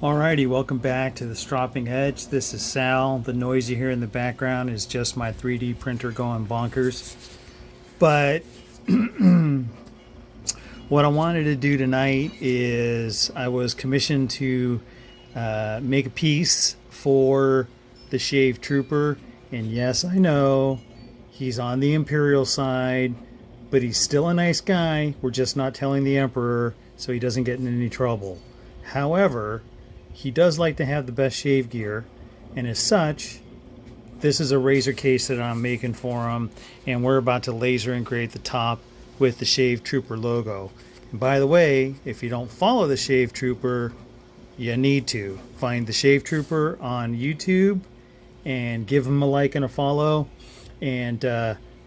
Alrighty, welcome back to the Stropping Edge. This is Sal. The noise you hear in the background is just my 3D printer going bonkers. But what I wanted to do tonight is I was commissioned to make a piece for the shavetrooper. And yes, I know he's on the Imperial side, but he's still a nice guy. We're just not telling the Emperor so he doesn't get in any trouble. However, he does like to have the best shave gear, and as such, this is a razor case that I'm making for him, and we're about to laser engrave the top with the shavetrooper logo. And by the way, if you don't follow the shavetrooper, you need to. Find the shavetrooper on YouTube and give him a like and a follow, and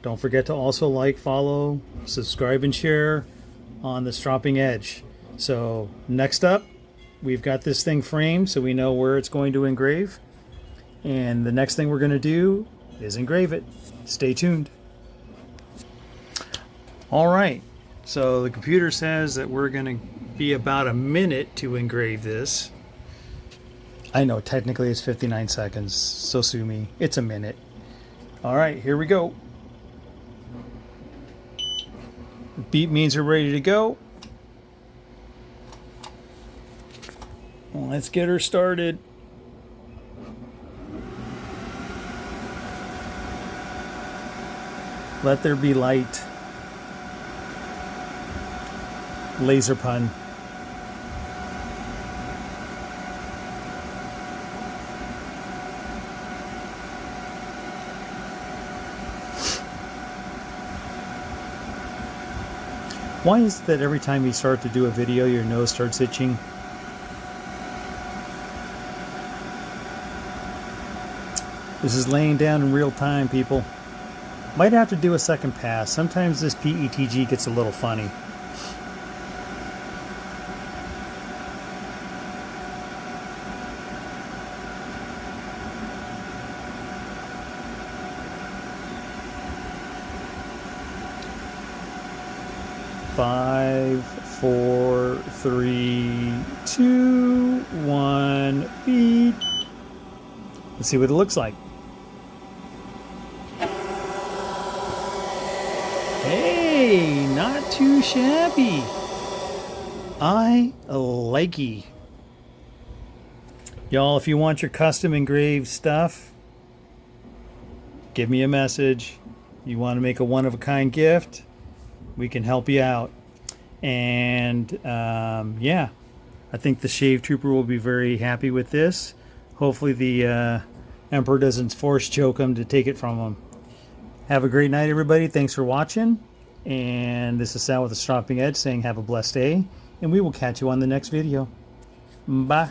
don't forget to also like, follow, subscribe, and share on the Stropping Edge. So next up, we've got this thing framed so we know where it's going to engrave. And the next thing we're going to do is engrave it. Stay tuned. All right. So the computer says that we're going to be about a minute to engrave this. I know technically it's 59 seconds, so sue me. It's a minute. All right, here we go. Beep means we're ready to go. Let's get her started. Let there be light. Laser pun. Why is it that every time you start to do a video, your nose starts itching? This is laying down in real time, people. Might have to do a second pass. Sometimes this PETG gets a little funny. Five, four, three, two, one, beep. Let's see what it looks like. Hey, not too shabby. I likey. Y'all, if you want your custom engraved stuff, give me a message. You want to make a one-of-a-kind gift, we can help you out. And yeah, I think the shavetrooper will be very happy with this. Hopefully the Emperor doesn't force choke him to take it from him. Have a great night, everybody. Thanks for watching. And this is Sal with the Stropping Edge saying have a blessed day. And we will catch you on the next video. Bye.